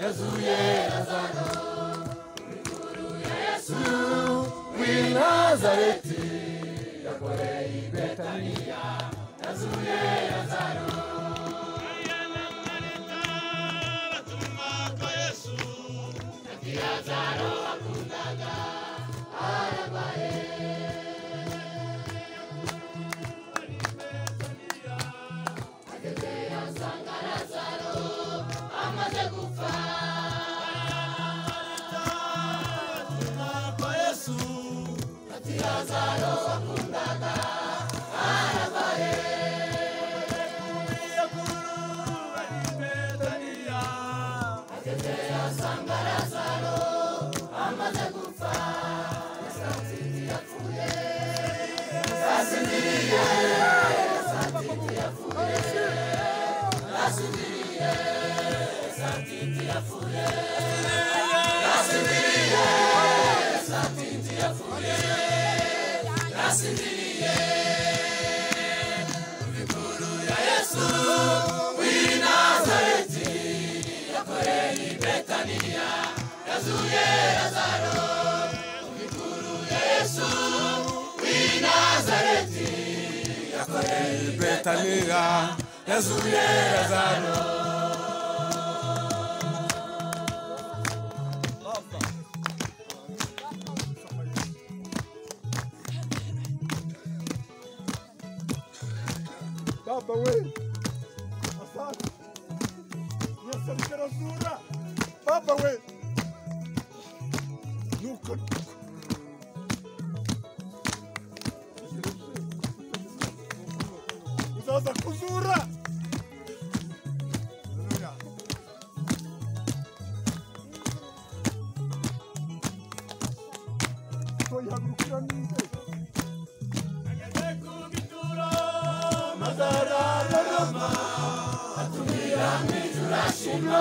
yazuye Lazaro inkuru ya Yesu w'i Nazareti yakoreye i Betaniya yazuye Lazaro Lazaro akundaga arabaye ageze asanga Lazaro amaze gupfa kwa Yesu ati Lazaro akundaga arabaye ageze asanga Lazaro amaze gupfa Satiti yapfuye Satiti yapfuye Satiti yapfuye Satiti yapfuye inkuru ya Yesu w'i Nazareti yakoreye i Betaniya yazuye Lazaro inkuru ya Yesu w'i Nazareti yakoreye i Betaniya yazuye Lazaro Baba we asante yasabikarasura Baba we nuko uzaza kuzura toyagurukira ninde Mazara Roma atumira mijura shima